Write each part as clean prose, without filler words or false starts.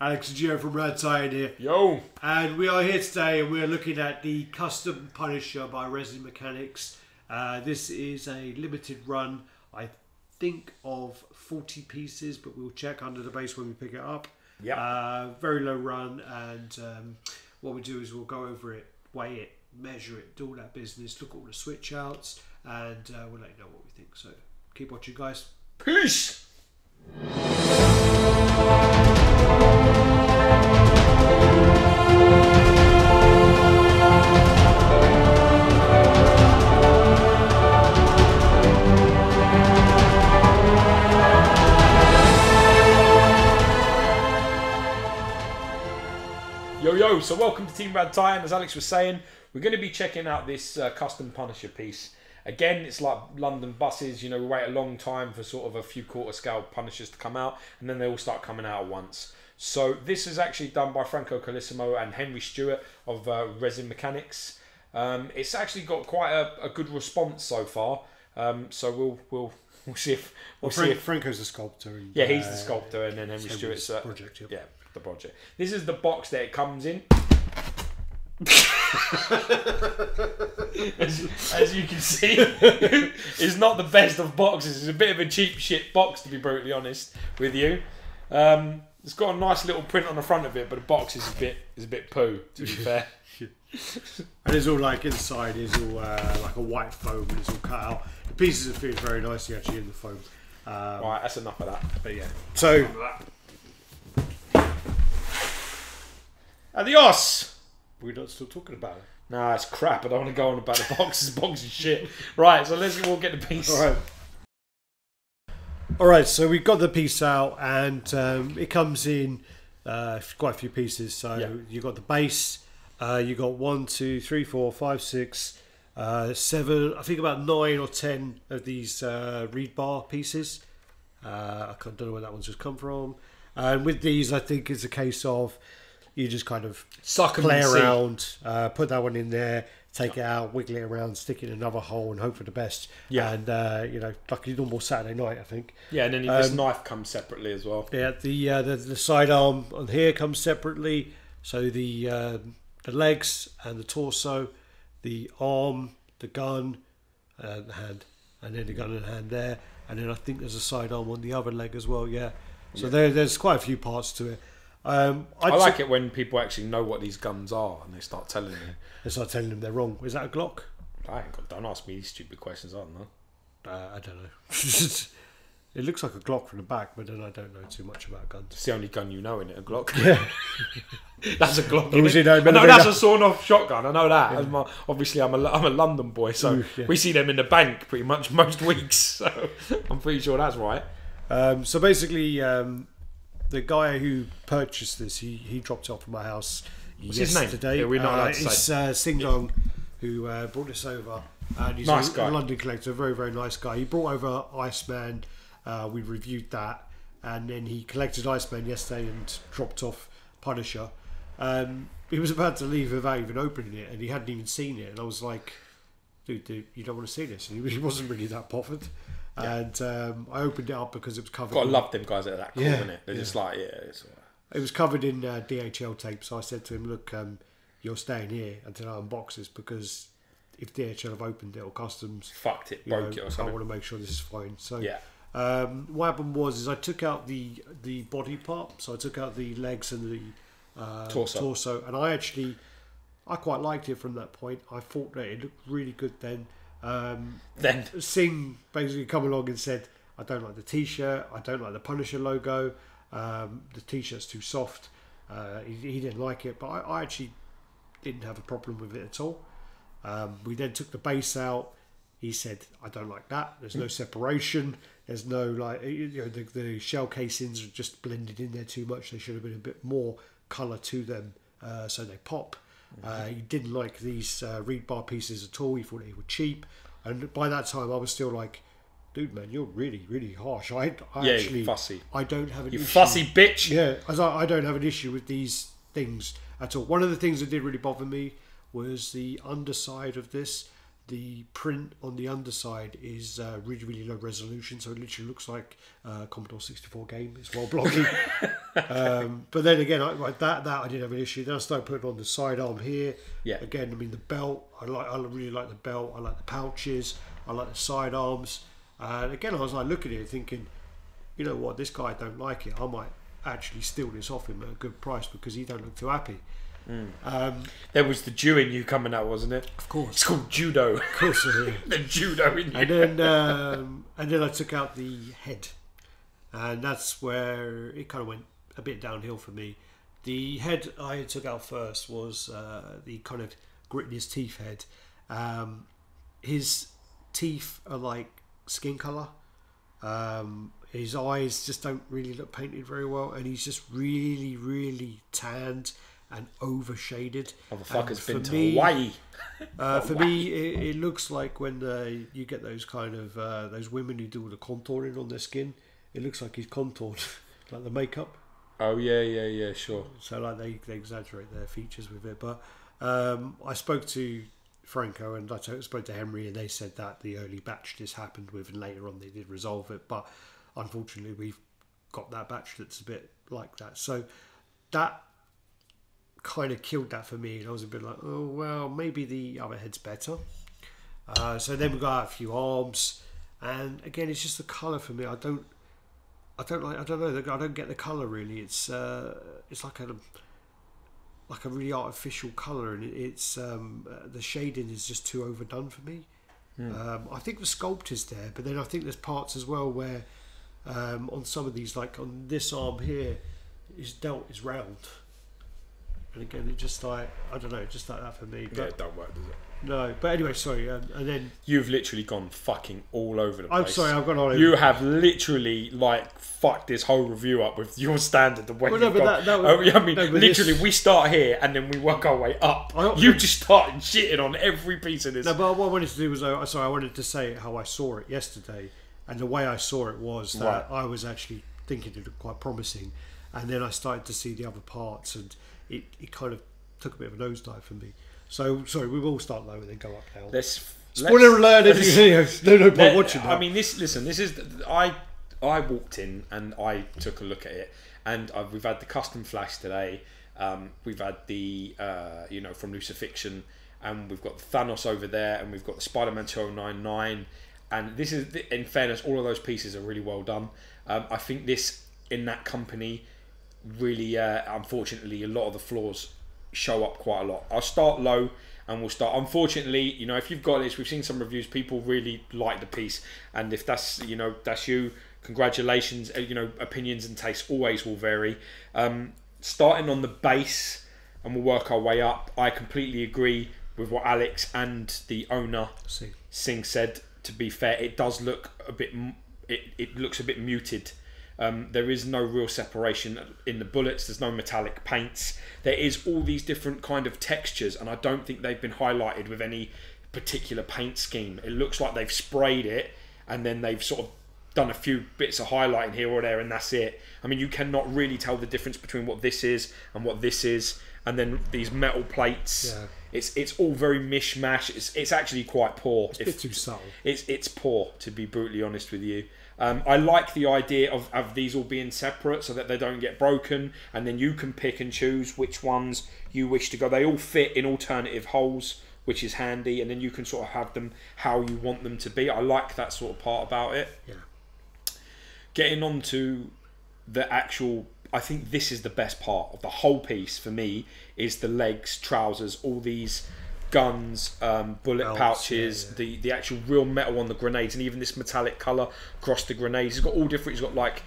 Alex and Gio from Rad Tire here. Yo! And we are here today and we are looking at the Custom Punisher by Resin Mechanics. This is a limited run, I think, of 40 pieces, but we'll check under the base when we pick it up. Yeah. Very low run, and what we do is we'll go over it, weigh it, measure it, do all that business, look at all the switch outs, and we'll let you know what we think. So keep watching, guys. Peace! Yo, so welcome to Team Rad Tire, and as Alex was saying, we're going to be checking out this Custom Punisher piece. Again, it's like London buses, you know, we wait a long time for sort of a few quarter scale Punishers to come out, and then they all start coming out at once. So this is actually done by Franco Carlissimo and Henry Stewart of Resin Mechanics. It's actually got quite a good response so far, so we'll see if... Franco's the sculptor. And, yeah, he's the sculptor, and then Henry Stewart's... project, yeah, the project. This is the box that it comes in. as you can see, it's not the best of boxes. It's a bit of a cheap shit box, to be brutally honest with you. It's got a nice little print on the front of it, but the box is a bit poo, to be fair. And it's all like inside is all like a white foam, and it's all cut out. The pieces are fitted very nicely actually in the foam. Right, that's enough of that. But yeah, so adios. We're not still talking about it. Nah, it's crap. I don't want to go on about the boxes. Box is shit. Right, so let's all get the piece. All right. So we've got the piece out, and it comes in quite a few pieces. So yeah. you got the base. You got 1, 2, 3, 4, 5, 6, 7. I think about 9 or 10 of these reed bar pieces. I don't know where that one's just come from. And with these, I think it's a case of you just kind of play around, put that one in there, take it out, wiggle it around, stick it in another hole, and hope for the best. Yeah. And you know, like a normal Saturday night, I think. Yeah, and then this knife comes separately as well. Yeah, the sidearm on here comes separately. So the legs and the torso, the arm, the gun, and the hand, and then the gun and hand there, and then I think there's a sidearm on the other leg as well. Yeah. So there's quite a few parts to it. I like it when people actually know what these guns are and they start telling you. They start telling them they're wrong. Is that a Glock? Don't ask me these stupid questions, I don't know. I don't know. It looks like a Glock from the back, but then I don't know too much about guns. It's the only gun you know, in it, a Glock. Yeah. That's a Glock. I know that's a sawn-off shotgun. I know that. Yeah. Obviously, I'm a London boy, so we see them in the bank pretty much most weeks. So I'm pretty sure that's right. So basically, the guy who purchased this, he dropped it off at my house yesterday. His name? Yeah, we're not allowed to say. It's Sing Dong, who brought this over. And he's nice guy. A London collector, very, very nice guy. He brought over Iceman. We reviewed that. And then he collected Iceman yesterday and dropped off Punisher. He was about to leave without even opening it, and he hadn't even seen it. And I was like, dude, you don't want to see this. And he wasn't really that bothered. Yeah. And I opened it up because it was covered. Gotta love them guys at that cool, isn't it? They're just like, it's all right. It was covered in DHL tape, so I said to him, look, you're staying here until I unbox this, because if DHL have opened it or customs fucked it, broke it or something, I want to make sure this is fine. So yeah. What happened was I took out the body part, so I took out the legs and the torso, and I quite liked it from that point. I thought that it looked really good then. Then Singh basically come along and said, I don't like the t-shirt, I don't like the Punisher logo, the t-shirt's too soft. He didn't like it, but I actually didn't have a problem with it at all. We then took the base out. He said, I don't like that, there's no separation, there's no like, you know, the shell casings are just blended in there too much. They should have been a bit more colour to them, so they pop. He didn't like these reed bar pieces at all. He thought they were cheap, and by that time I was still like, dude, man, you're really, really harsh. I actually, you're fussy. I don't have an issue. You fussy bitch. Yeah, I don't have an issue with these things at all. One of the things that did really bother me was the underside of this. the print on the underside is really, really low resolution, so it literally looks like a Commodore 64 game. It's well blocky. But then again, that I didn't have an issue. Then I started putting on the sidearm here. Yeah. Again, I mean the belt. I really like the belt. I like the pouches. I like the sidearms. And again, I was like looking at it, thinking, you know what, this guy don't like it. I might actually steal this off him at a good price because he don't look too happy. There was the Jew in you coming out, wasn't it? Of course. It's called judo. Of course. The judo in you. And then I took out the head, and that's where it kind of went a bit downhill for me. The head I took out first was the kind of grit in his teeth head. His teeth are like skin colour. His eyes just don't really look painted very well, and he's just really, really tanned and overshaded. Motherfucker's been to Hawaii. For me, it looks like when you get those kind of those women who do all the contouring on their skin. It looks like he's contoured, like the makeup. Oh yeah, sure. So like they exaggerate their features with it. But I spoke to Franco and I spoke to Henry, and they said that the early batch this happened with, and later on they did resolve it. But unfortunately, we've got that batch that's a bit like that. So that kind of killed that for me, and I was a bit like, oh well, maybe the other head's better. So then we got a few arms, and again, it's just the colour for me. I don't get the colour really. It's like a really artificial colour, and it's the shading is just too overdone for me. I think the sculpt is there, but then I think there's parts as well where on some of these, like on this arm here, his delt is round. And again, it just like, I don't know, just like that for me. But yeah, it don't work, does it? No, but anyway, sorry. And then you've literally gone fucking all over the place. I'm sorry, I've gone all over. You have literally like fucked this whole review up with your standard. The way you've gone. Literally, we start here and then we work our way up. You just started shitting on every piece of this. No, but what I wanted to do was, I wanted to say how I saw it yesterday, and the way I saw it was that I was actually thinking it looked quite promising, and then I started to see the other parts, and it kind of took a bit of a nosedive for me. So, sorry, we will start low and then go up now. Spoiler alert! No point watching that. I mean, this is. I walked in and I took a look at it, and we've had the custom flash today. We've had the from Lucifiction, and we've got the Thanos over there, and we've got the Spider-Man 2099, and this is, in fairness, all of those pieces are really well done. I think this in that company really, unfortunately, a lot of the flaws show up quite a lot. I'll start low and we'll start. Unfortunately, if you've got this, we've seen some reviews, people really like the piece, and if that's you, congratulations. Opinions and tastes always will vary. Starting on the base, and we'll work our way up. I completely agree with what Alex and the owner Singh said. To be fair, it does look a bit. It looks a bit muted. There is no real separation in the bullets. There's no metallic paints. There is all these different kind of textures, and I don't think they've been highlighted with any particular paint scheme. It looks like they've sprayed it and then they've sort of done a few bits of highlighting here or there, and that's it. I mean, you cannot really tell the difference between what this is and what this is, and then these metal plates. Yeah. It's all very mishmash. It's actually quite poor. It's a bit too subtle. It's poor, to be brutally honest with you. I like the idea of these all being separate so that they don't get broken, and then you can pick and choose which ones you wish to go. They all fit in alternative holes, which is handy, and then you can sort of have them how you want them to be. I like that sort of part about it. Yeah. Getting on to the actual, I think this is the best part of the whole piece for me, is the legs, trousers, all these guns, bullet belts, pouches, yeah. the actual real metal on the grenades, and even this metallic colour across the grenades. He's got all different. He's got like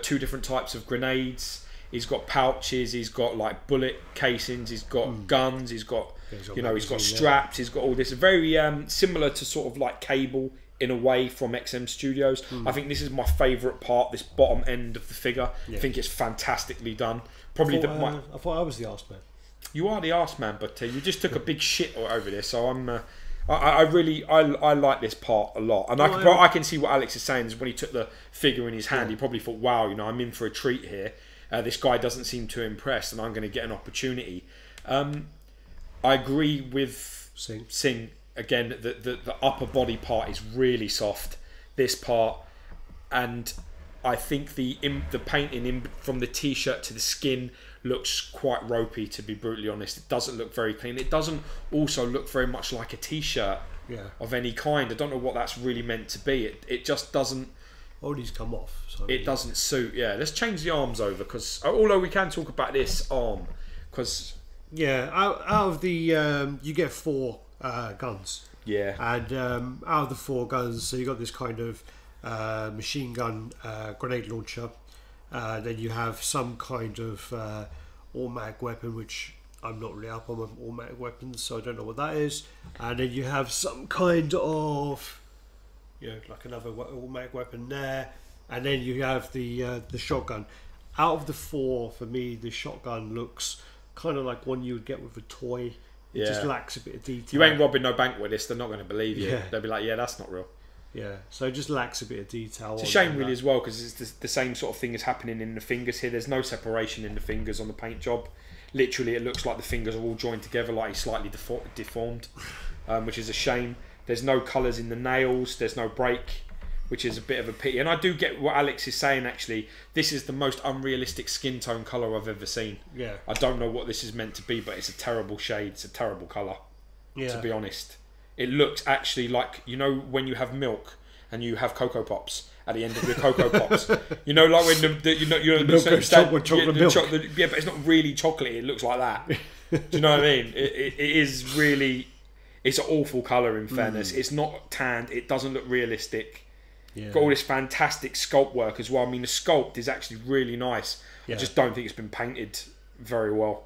2 different types of grenades. He's got pouches. He's got like bullet casings. He's got guns. He's got he's got straps. He's got all this. Very similar to sort of like Cable in a way from XM Studios. I think this is my favourite part. This bottom end of the figure. Yeah. I think it's fantastically done. Probably I thought I was the arse man. You are the arse man, but you just took a big shit over this. So I really like this part a lot, and I can see what Alex is saying is when he took the figure in his hand, he probably thought, wow, I'm in for a treat here. This guy doesn't seem too impressed, and I'm going to get an opportunity. I agree with Singh again, the upper body part is really soft. This part, and I think the painting from the t-shirt to the skin looks quite ropey, to be brutally honest. It doesn't look very clean. It doesn't also look very much like a t-shirt of any kind. I don't know what that's really meant to be. It just doesn't. Oh, these come off. So it doesn't suit. Yeah, let's change the arms over, because although we can talk about this arm, because out of the you get 4 guns. Yeah. And out of the 4 guns, so you got this kind of machine gun grenade launcher. Then you have some kind of automatic weapon, which I'm not really up on automatic weapons, so I don't know what that is. And then you have some kind of, like another automatic weapon there. And then you have the shotgun. Out of the 4, for me, the shotgun looks kind of like one you would get with a toy. It just lacks a bit of detail. You ain't robbing no bank with this. They're not going to believe you. Yeah. They'll be like, yeah, that's not real. Yeah, so it just lacks a bit of detail. It's a shame, really, as well, because it's the same sort of thing is happening in the fingers here. There's no separation in the fingers on the paint job. Literally, it looks like the fingers are all joined together, like he's slightly deformed, which is a shame. There's no colours in the nails. There's no break, which is a bit of a pity. And I do get what Alex is saying, actually. This is the most unrealistic skin tone colour I've ever seen. Yeah. I don't know what this is meant to be, but it's a terrible shade. It's a terrible colour, to be honest. It looks actually like, when you have milk and you have Cocoa Pops at the end of your Cocoa Pops. Like when the milk goes chocolate milk. Yeah, but it's not really chocolatey. It looks like that. Do you know what I mean? It is really... It's an awful colour, in fairness. It's not tanned. It doesn't look realistic. Yeah. Got all this fantastic sculpt work as well. I mean, the sculpt is actually really nice. Yeah. I just don't think it's been painted very well.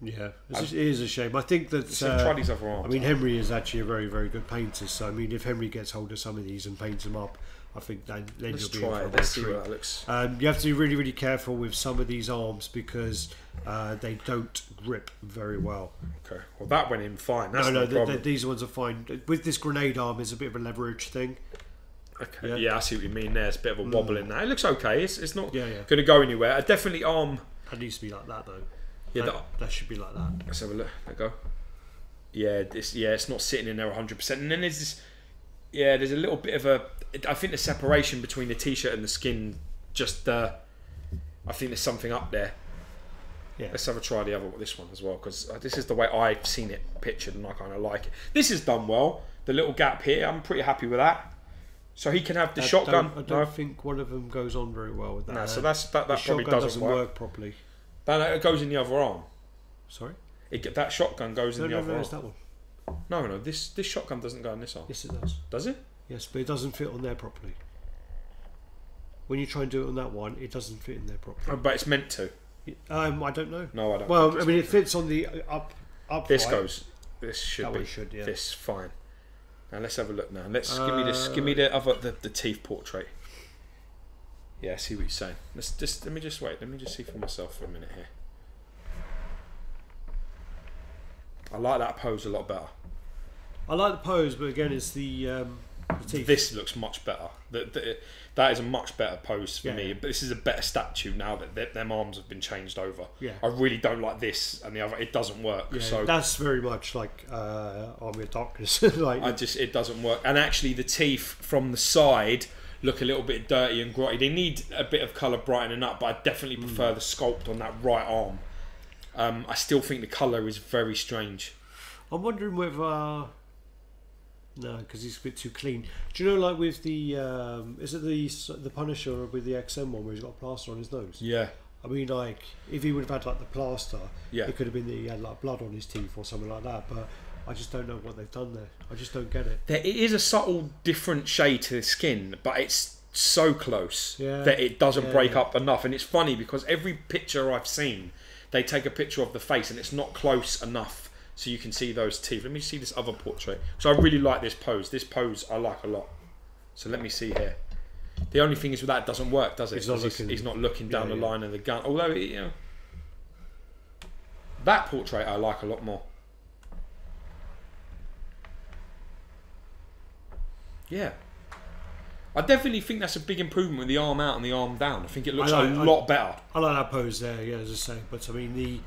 Yeah, it is a shame. I think that try these other arms. I mean, Henry is actually a very, very good painter. So I mean, if Henry gets hold of some of these and paints them up, I think then Let's you'll be try in it. for Let's see treat. what that looks. You have to be really, really careful with some of these arms because they don't grip very well. Okay, well that went in fine. That's These ones are fine. With this grenade arm, it's a bit of a leverage thing. Okay, yeah, I see what you mean. There's a bit of a wobble in that. It looks okay. It's not going to go anywhere. I definitely arm. It needs to be like that though. Yeah, that should be like that. Let's have a look. There you go. Yeah, it's not sitting in there 100%. And then there's this. Yeah, there's a little bit of a. I think the separation between the t-shirt and the skin, just. I think there's something up there. Yeah. Let's have a try this one as well, because this is the way I've seen it pictured, and I kind of like it. This is done well. The little gap here, I'm pretty happy with that. So he can have the shotgun. I don't think one of them goes on very well with that. No, so that probably doesn't work properly. It goes in the other arm. Sorry? That shotgun goes in the other arm. It's that one. No, this shotgun doesn't go in this arm. Yes, it does. Does it? Yes, but it doesn't fit on there properly. When you try and do it on that one, it doesn't fit in there properly. Oh, but it's meant to. I don't know. No, I don't. Well, I mean, it fits on the up. This right. goes. This should be. This fine. Now let's have a look. Now give me this. Give me the teeth portrait. Yeah, see what you're saying. Let me just wait. Let me just see for myself for a minute here. I like that pose a lot better. I like the pose, but again, it's the teeth. This looks much better. That is a much better pose for me. But this is a better statue now that them arms have been changed over. Yeah. I really don't like this and the other. It doesn't work. Yeah, so that's very much like Army of Darkness. It doesn't work. And actually, the teeth from the side look a little bit dirty and grotty. They need a bit of colour brightening up, but I definitely prefer the sculpt on that right arm. I still think the colour is very strange. I'm wondering whether... No, because he's a bit too clean. Do you know, like with the... is it the Punisher with the XM one where he's got a plaster on his nose? Yeah. I mean, like, if he would have had, like, the plaster, yeah, it could have been that he had, like, blood on his teeth or something like that, but I just don't know what they've done there. I just don't get it. It is a subtle different shade to the skin, but it's so close that it doesn't break up enough. And it's funny because every picture I've seen, they take a picture of the face and it's not close enough so you can see those teeth. Let me see this other portrait. So I really like this pose. This pose I like a lot. So let me see here. The only thing is with that, it doesn't work, does it? He's not looking down the line of the gun. Although, that portrait I like a lot more. Yeah. I definitely think that's a big improvement with the arm out and the arm down. I think it looks a lot better. I like that pose there, yeah, as I say. But I mean,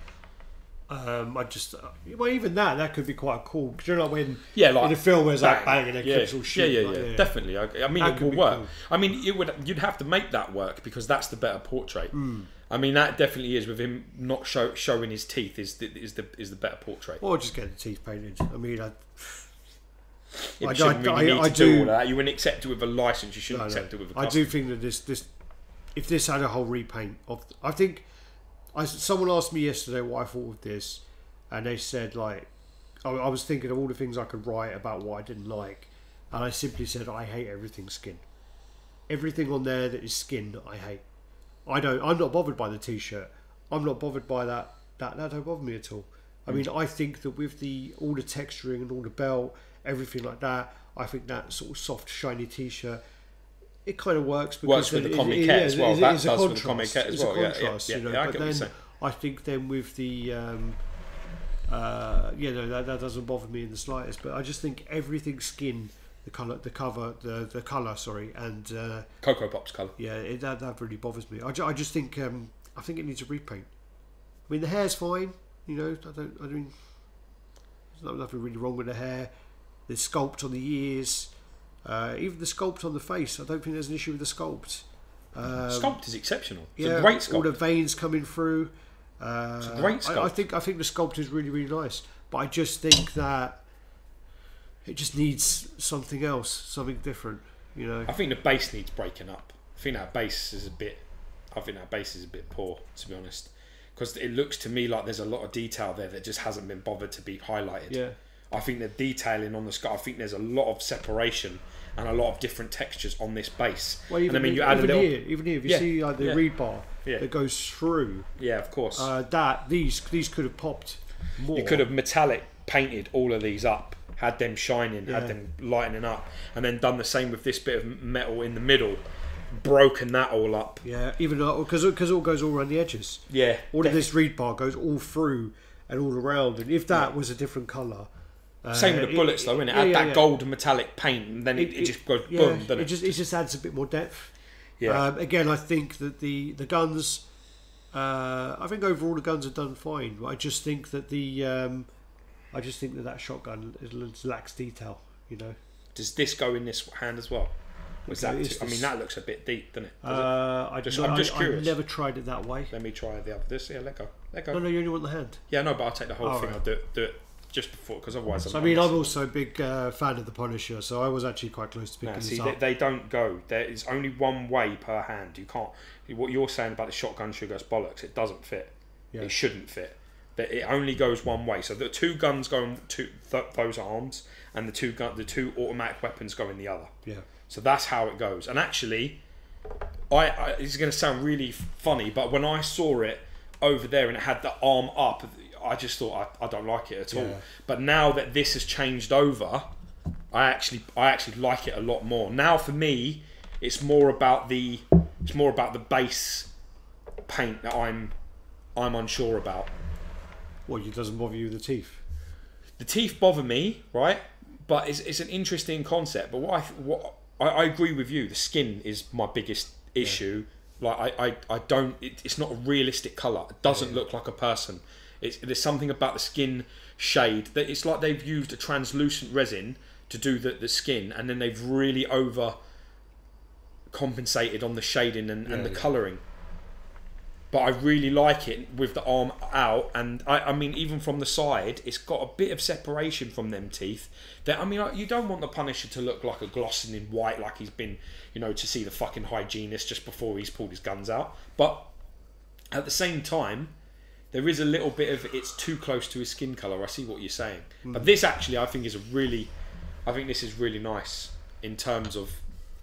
I just well, even that could be quite cool. Because you know, like when like in a film where it's like bang and then clips all shit. Yeah, definitely. I mean, it will work. Cool. I mean, you'd have to make that work because that's the better portrait. I mean, that definitely is with him not showing his teeth is the better portrait. Or just get the teeth painted. I mean, I do all that. You wouldn't accept it with a license. You shouldn't accept it with a custom. I do think that this if this had a whole repaint of, I think someone asked me yesterday what I thought of this, and they said like I was thinking of all the things I could write about what I didn't like, and I simply said I hate everything skin. Everything on there that is skin, I hate. I'm not bothered by the t-shirt. I'm not bothered by that. That don't bother me at all. I mean, I think that with all the texturing and all the belt, everything like that, I think that sort of soft, shiny t-shirt, it kind of works. Because works with the comic cat as well. That does with the comic cat as well. Yeah. But then I think then with the, that doesn't bother me in the slightest. But I just think everything skin. The colour, and Cocoa Pops colour. Yeah, that really bothers me. I just think I think it needs a repaint. I mean, the hair's fine. You know, I mean, there's nothing really wrong with the hair. The sculpt on the ears, even the sculpt on the face. I don't think there's an issue with the sculpt. Sculpt is exceptional. It's a great sculpt. All the veins coming through. It's a great sculpt. I think the sculpt is really, really nice. But I just think that it just needs something else, something different, you know. I think the base needs breaking up. I think that base is a bit poor, to be honest, because it looks to me like there's a lot of detail there that just hasn't been bothered to be highlighted. Yeah. I think the detailing on the sky. I think there's a lot of separation and a lot of different textures on this base. Well, even, and I mean, you add even here, if you see like the reed bar that goes through. Yeah, of course. These could have popped more. You could have metallic painted all of these up. Had them shining, had them lightening up, and then done the same with this bit of metal in the middle, broken that all up. Yeah, even because it all goes all around the edges. Yeah, all of this reed bar goes all through and all around, and if that was a different colour. Same with the bullets, though, isn't it? Add that gold metallic paint, and then it just goes boom. Doesn't it? It just adds a bit more depth. Yeah. Again, I think that the guns. I think overall the guns are done fine, but I just think that that shotgun lacks detail, you know. Does this go in this hand as well? I mean, that looks a bit deep, doesn't it? I'm just curious. I've never tried it that way. Let me try the other. This, let go. No, you only want the hand. Yeah, no, but I'll take the whole thing. Right. I'll do it just before, because otherwise. I'm also a big fan of the Punisher, so I was actually quite close to picking this up. They don't go. There is only one way per hand. You can't. What you're saying about the shotgun sugar is bollocks. It doesn't fit. Yeah. It shouldn't fit. It only goes one way. So the two guns go to those arms, and the two automatic weapons go in the other. Yeah. So that's how it goes. And actually, it's going to sound really funny, but when I saw it over there and it had the arm up, I just thought I don't like it at all. But now that this has changed over, I actually like it a lot more. Now for me, it's more about the base paint that I'm unsure about. Well, it doesn't bother you the teeth? The teeth bother me, right? But it's an interesting concept. But what I agree with you. The skin is my biggest issue. Like I don't. It's not a realistic color. It doesn't look like a person. There's something about the skin shade that it's like they've used a translucent resin to do the skin, and then they've really over compensated on the shading and the colouring. But I really like it with the arm out, and I mean, even from the side, it's got a bit of separation from them teeth. That, I mean, you don't want the Punisher to look like a glossing in white, like he's been, to see the fucking hygienist just before he's pulled his guns out. But at the same time, there is a little bit of it's too close to his skin colour. I see what you're saying, but this actually, I think this is really nice in terms of,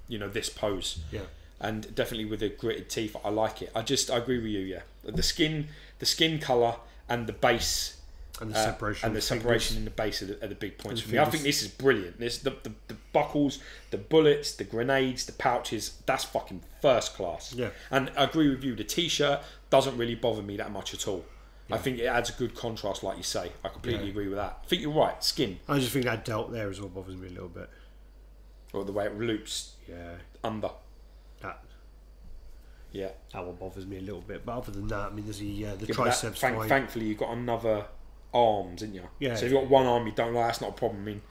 this pose. Yeah. And definitely with the gritted teeth, I like it. I agree with you. Yeah, the skin color and the base and the separation in the base are the big points for me. I think this is brilliant. The buckles, the bullets, the grenades, the pouches. That's fucking first class. Yeah. And I agree with you. The t-shirt doesn't really bother me that much at all. Yeah. I think it adds a good contrast, like you say. I completely agree with that. I think you're right. Skin. I just think that delt there is what bothers me a little bit. Or the way it loops. Yeah. Under. Yeah. That one bothers me a little bit. But other than that, I mean, there's the but triceps fine. Thankfully, you've got another arms, didn't you? Yeah. So if you've got one arm you don't like, that's not a problem. I mean,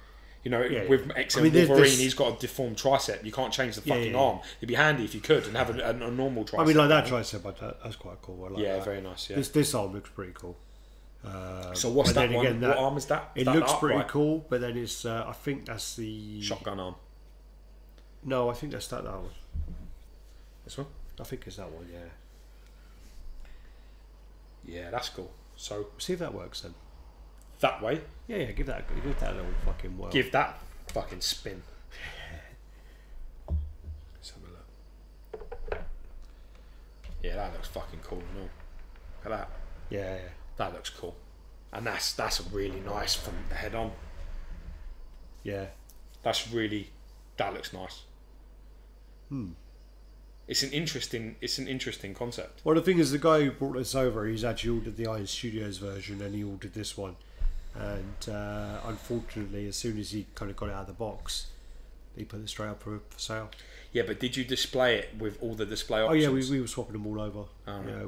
you know, Yeah, with yeah. XM I mean, there's- Wolverine, he's got a deformed tricep. You can't change the fucking yeah. arm. It'd be handy if you could and have a normal tricep. I mean, like that tricep, that's quite cool. I like Yeah, that. very nice. Yeah. This arm looks pretty cool. So what's but that then one? again, What arm is that? Is It that looks the pretty upright? cool, but then it's I think that's the Shotgun arm. No, I think that's that one. This one? I think it's that one. Yeah. Yeah, that's cool. So See if that works then. that way, Yeah, give that a little fucking whirl. give that fucking spin. Let's have a look. Yeah, that looks fucking cool. No, look at that. Yeah. That looks cool, and that's really nice from the head on. Yeah. That looks nice. It's an interesting concept. Well, the thing is, the guy who brought this over, he's actually ordered the Iron Studios version, and he ordered this one. And unfortunately, as soon as he kind of got it out of the box, he put it straight up for sale. Yeah, but did you display it with all the display Oh options? yeah, we were swapping them all over.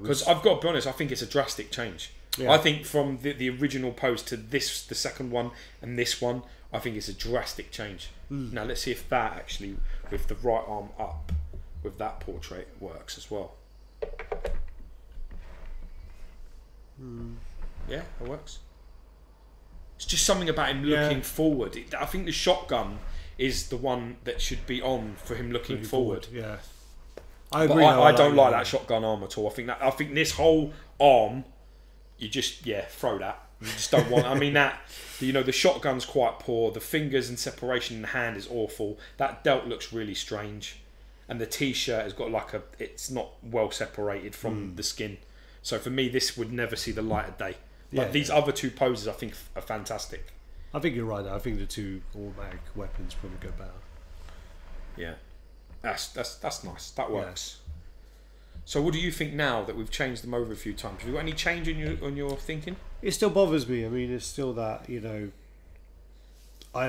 Because I've got to be honest, I think it's a drastic change. Yeah. I think from the original pose to this, the second one, and this one, I think it's a drastic change. Now let's see if that actually, with the right arm up, with that portrait, works as well. Yeah, it works. It's just something about him looking forward. I think the shotgun is the one that should be on for him looking forward. Yeah. I agree. I don't like that shotgun arm at all. I think this whole arm, you just throw that. You just don't want. I mean the shotgun's quite poor. The fingers and separation in the hand is awful. That delt looks really strange, and the t-shirt has got it's not well separated from the skin. So for me, this would never see the light of day. Like these other two poses, I think are fantastic. I think you're right there. I think the two automatic weapons probably go better. Yeah, that's nice. That works. So what do you think now that we've changed them over a few times? Have you got any change in your thinking? It still bothers me. I mean, it's still that,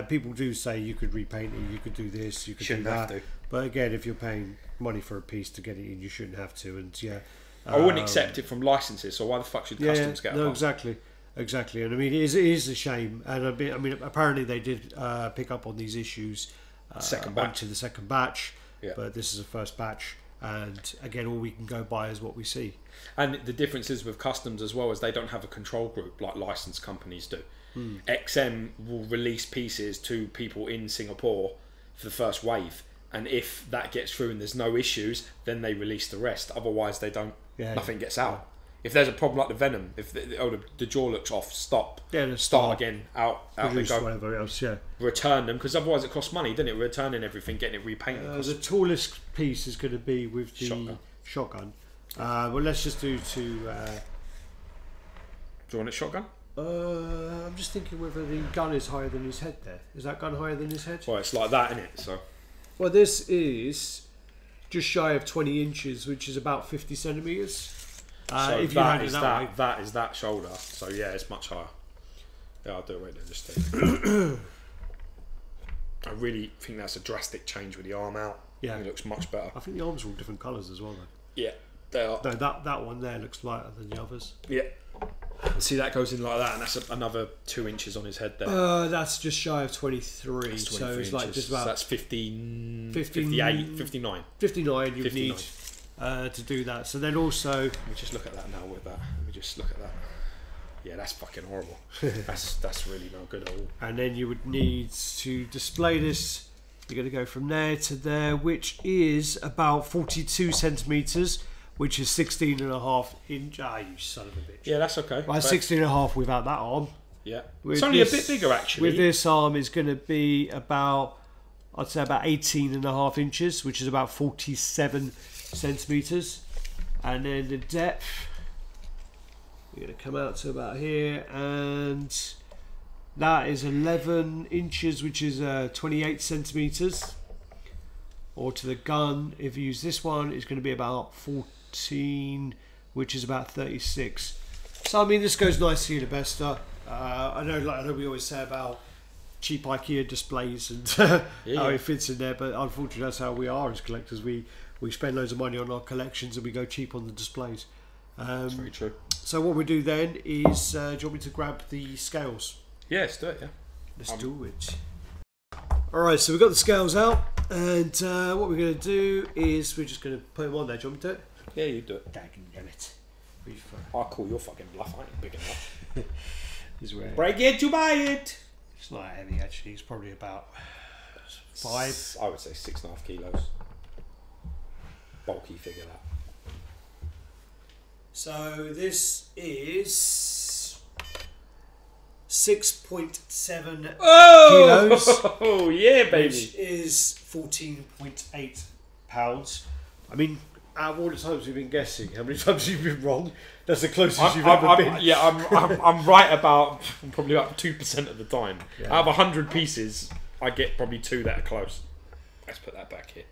people do say you could repaint it, you could do this, you could Shouldn't do have that. to. But again, if you're paying money for a piece to get it in, you shouldn't have to. And I wouldn't accept it from licenses. So why the fuck should customs get a part? Exactly. And I mean, it is a shame. And I mean, apparently they did pick up on these issues. Second batch. Onto the second batch. Yeah. But this is the first batch. And again, all we can go by is what we see. And the difference is with customs as well, is they don't have a control group like licensed companies do. XM will release pieces to people in Singapore for the first wave, and if that gets through and there's no issues, then they release the rest. Otherwise, they don't. Nothing gets out. If there's a problem like the Venom, if the jaw looks off, stop. Start again. Out they go. Whatever else. Return them, because otherwise it costs money, doesn't it? Returning everything, getting it repainted. The tallest piece is going to be with the shotgun. Well, let's just do to. Do you want a shotgun? I'm just thinking whether the gun is higher than his head. There is that gun higher than his head? Well, it's like that, isn't it? So. Well, this is just shy of 20 inches, which is about 50 centimeters. So if that you is that way. that is that shoulder. So yeah, it's much higher. Yeah, I'll do it right there. Just take. I really think that's a drastic change with the arm out. Yeah, it looks much better. I think the arms are all different colours as well, though. Yeah, they are. No, that one there looks lighter than the others. Yeah. See, that goes in like that, and that's another 2 inches on his head there. That's just shy of 23. So it's like just about. So that's 58, 59. 59 you need to do that. So then also. Let me just look at that now with that. Let me just look at that. Yeah, that's fucking horrible. that's really not good at all. And then you would need to display this. You're going to go from there to there, which is about 42 centimeters, which is 16.5 inch. Ah, you son of a bitch. Yeah, that's okay. Well, 16.5 without that arm. Yeah. It's only a bit bigger, actually. With this arm, is going to be about, I'd say about 18.5 inches, which is about 47 centimeters. And then the depth, you're going to come out to about here, and that is 11 inches, which is 28 centimeters. Or to the gun, if you use this one, it's going to be about 14, which is about 36. So I mean, this goes nicely in a Besta. I know we always say about cheap IKEA displays and how it fits in there, but unfortunately that's how we are as collectors. We we spend loads of money on our collections and we go cheap on the displays. That's very true. So what we do then is, do you want me to grab the scales? Yeah, let's do it. Yeah, let's do it. All right, so we've got the scales out, and what we're going to do is we're just going to put them on there. Do you want me to do it? Yeah, you do it. Daggin' I'll call your fucking bluff. I ain't big enough. Break it to buy it. It's not heavy actually. It's probably about 5. I would say 6.5 kilos. Bulky figure that. So this is 6.7 kilos. Oh yeah, baby. Which is 14.8 pounds. I mean, out of all the times we've been guessing, how many times you've been wrong? That's the closest you've ever been. Yeah, I'm right about probably about 2% of the time. Yeah. Out of 100 pieces, I get probably 2 that are close. Let's put that back here,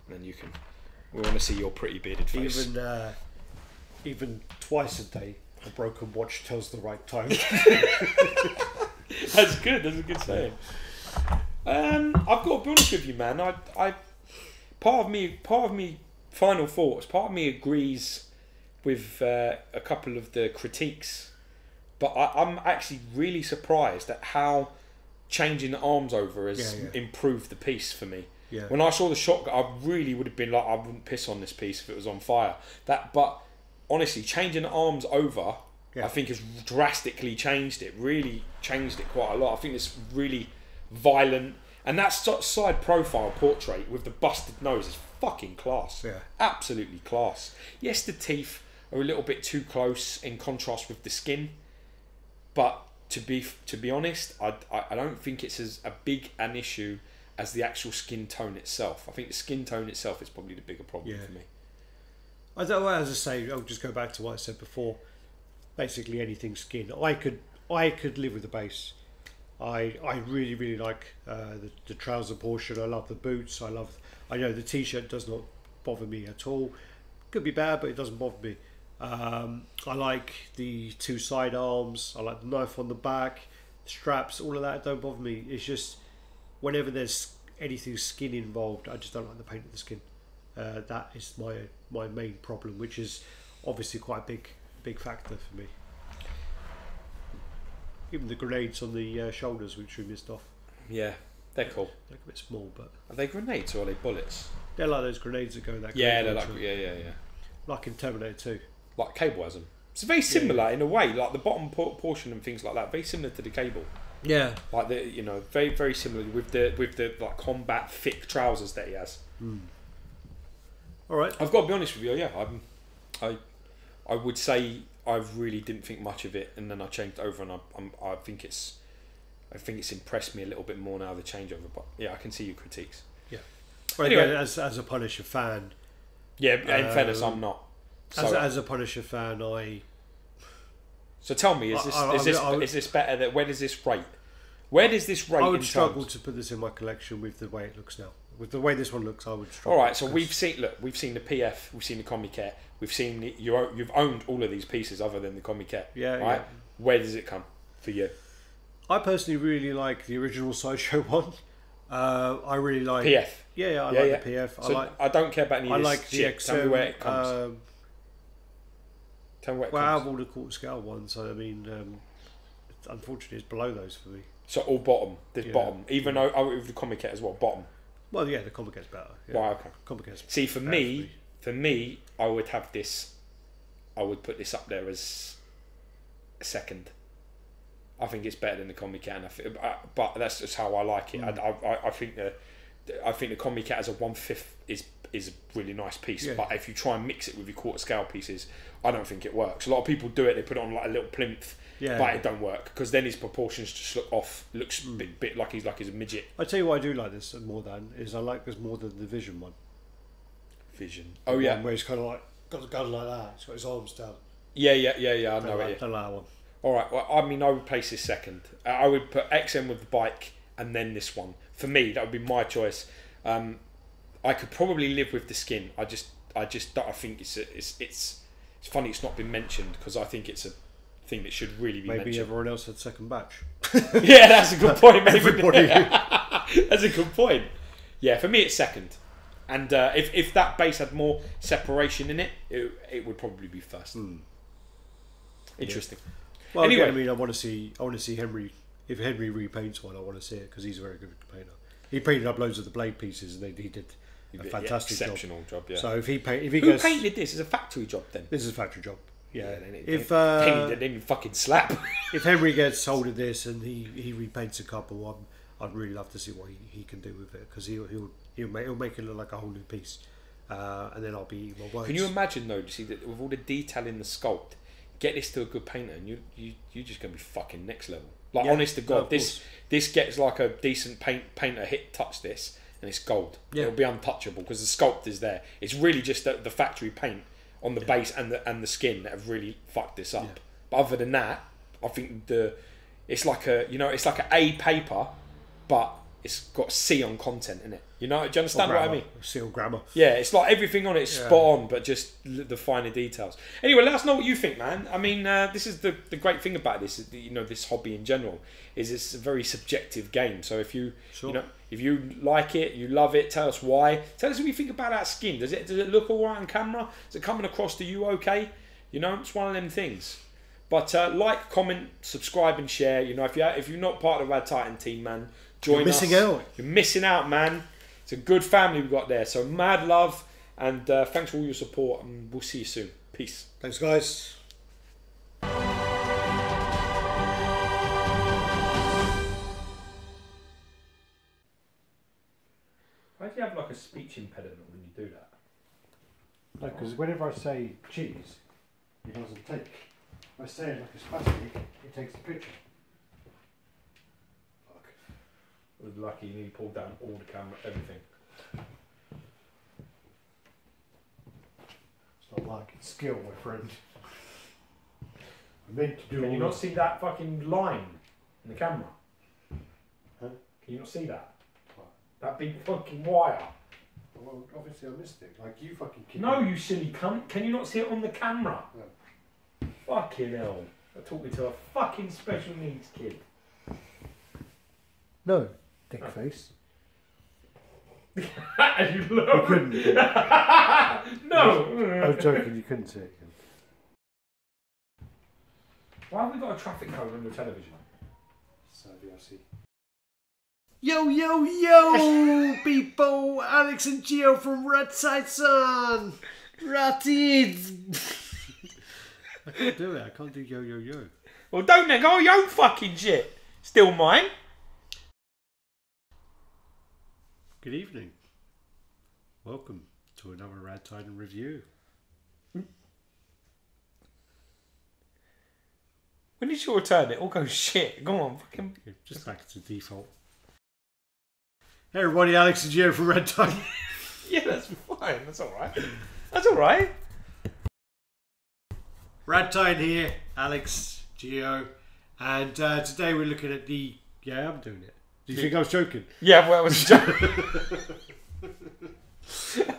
and then you can. We want to see your pretty bearded face. Even twice a day, a broken watch tells the right time. That's good. That's a good saying. I've got to be honest with you, man. I part of me. Final thoughts. Part of me agrees with a couple of the critiques, but I'm actually really surprised at how changing the arms over has improved the piece for me. Yeah. When I saw the shotgun, I really would have been like, I wouldn't piss on this piece if it was on fire. But honestly, changing the arms over, I think has drastically changed it. Really changed it quite a lot. I think it's really violent, and that side profile portrait with the busted nose is fucking class. Yeah, absolutely class. Yes, the teeth are a little bit too close in contrast with the skin, but to be honest, I don't think it's as big an issue as the actual skin tone itself. I think the skin tone itself is probably the bigger problem for me. I don't know, as I say, I'll just go back to what I said before. Basically, anything skin. I could live with the base. I really, really like the trouser portion. I love the boots. I know the t-shirt does not bother me at all. Could be bad, but it doesn't bother me. I like the 2 side arms. I like the knife on the back, straps, all of that don't bother me. It's just whenever there's anything skin involved, I just don't like the paint of the skin. That is my main problem, which is obviously quite a big factor for me. Even the grenades on the shoulders, which we missed off. Yeah, they're cool. They're a bit small, but are they grenades or are they bullets? They're like those grenades that go in that. Yeah, they're like like in Terminator 2. Like cable has them. It's very similar in a way, like the bottom portion and things like that. Very similar to the cable. Yeah, like very very similar with the like combat thick trousers that he has. All right, I've got to be honest with you. Yeah, I would say I really didn't think much of it, and then I changed over, and I think it's impressed me a little bit more now, the changeover. But yeah, I can see your critiques. Yeah. Well, anyway, as a Punisher fan. Yeah, in fairness, I'm not. So, as a Punisher fan, So tell me, is this better? Where does this rate? Where does this rate? I would struggle to put this in my collection with the way it looks now. With the way this one looks, I would struggle. All right, so we've seen the PF, we've seen the Comiket, we've seen you've owned all of these pieces other than the Comiket. Yeah. Right. Yeah. Where does it come for you? I personally really like the original Sideshow one. I really like PF. Yeah, I like the PF. So I don't care about any of this. I like the XM. Tell me where it comes. Tell me where it comes. I have all the quarter scale ones. So I mean, unfortunately, it's below those for me. So all bottom. This bottom. Even though with the Comiket as well, bottom. Well, yeah, the Comicet's better. Yeah. Right, okay. Comicet's See, for me, I would have this. I would put this up there as a second. I think it's better than the Comiket, but that's just how I like it. I think the Comiket as a 1/5 is a really nice piece. Yeah. But if you try and mix it with your quarter scale pieces, I don't think it works. A lot of people do it. They put it on like a little plinth. Yeah, but it don't work because then his proportions just look off. Looks a bit like he's a midget. I tell you what I do like this more than is I like this more than the Vision one. Vision. Oh yeah, where he's kind of like got a gun like that. He's got his arms down. Yeah. I know it. Don't like that one. All right. Well, I mean, I would place this second. I would put XM with the bike and then this one. For me, that would be my choice. I could probably live with the skin. I just don't. I think it's funny it's not been mentioned because I think it's a thing that should really be mentioned. Maybe everyone else had second batch. Yeah, that's a good point. Maybe. Everybody. That's a good point. Yeah, for me it's second. And if that base had more separation in it, it would probably be first. Interesting. Yeah. Well, anyway, again, I mean, I want to see Henry. If Henry repaints one, I want to see it because he's a very good painter. He painted up loads of the blade pieces, and he did a fantastic exceptional job. Yeah. So if he who goes, painted this? Is a factory job then? This is a factory job. Yeah. Then fucking slap. If Henry gets hold of this and he repaints a couple, I'd really love to see what he can do with it because he'll make it look like a whole new piece, and then I'll be eating my words. Can you imagine though? To see that with all the detail in the sculpt, get this to a good painter, and you're just gonna be fucking next level. Like honest to God, this gets like a decent painter touch this, and it's gold. Yeah. It'll be untouchable because the sculpt is there. It's really just the factory paint on the base and the skin that have really fucked this up. Yeah. But other than that, I think it's like a A paper, but it's got C on content in it. You know, do you understand what I mean? C on grammar. Yeah, it's like everything on it's spot on, but just the finer details. Anyway, let us know what you think, man. I mean, this is the great thing about this. This hobby in general is it's a very subjective game. So if you if you like it, you love it, tell us why. Tell us what you think about that skin. Does it look all right on camera? Is it coming across to you okay? It's one of them things. But like, comment, subscribe, and share. If you're not part of the Rad Titan team, man, join us. You're missing out, man. It's a good family we've got there. So mad love, and thanks for all your support, and we'll see you soon. Peace. Thanks, guys. Why do you have like a speech impediment when you do that? No, because whenever I say cheese, it doesn't take. If I say it like a spastic, it takes the picture. Fuck. I was lucky you pulled down all the camera, everything. It's not like it's skill, my friend. I meant to do. Can you not see that fucking line in the camera? Huh? Can you not see that? That big fucking wire. Well, obviously I missed it. Like you fucking kid. No, you silly cunt. Can you not see it on the camera? No. Fucking hell. I'm talking to a fucking special needs kid. No, dick face. And you look. You couldn't. No. I was joking, you couldn't see it. Why have we got a traffic cone on the television? So I see. Yo, people! Alex and Geo from Rad Titan! Ratted! I can't do it. I can't do yo. Well, don't then go your own fucking shit. Still mine. Good evening. Welcome to another Rad Titan review. When did you return? It all goes shit. Go on, fucking. Just back to default. Hey everybody, Alex and Geo from Rad Titan. Yeah, that's fine. That's alright. That's alright. Rad Titan here, Alex, Geo, and today we're looking at the... Yeah, I'm doing it. Do you think I was joking? Yeah, well, I was joking.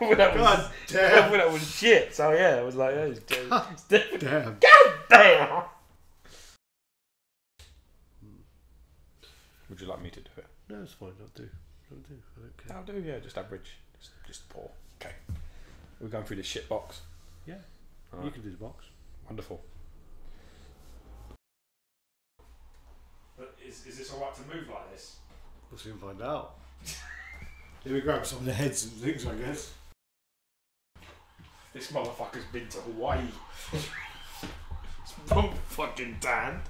God damn. That was shit. So yeah, I was like, oh, it's damn. God damn. Would you like me to do it? No, it's fine. I'll do. I don't care. I'll do, yeah, just average. Just poor. Okay. We're going through this shit box. Yeah. Right. You can do the box. Wonderful. But is this alright to move like this? We'll soon find out. Let me grab some of the heads and things, I guess. This motherfucker's been to Hawaii. It's wrong fucking Dan.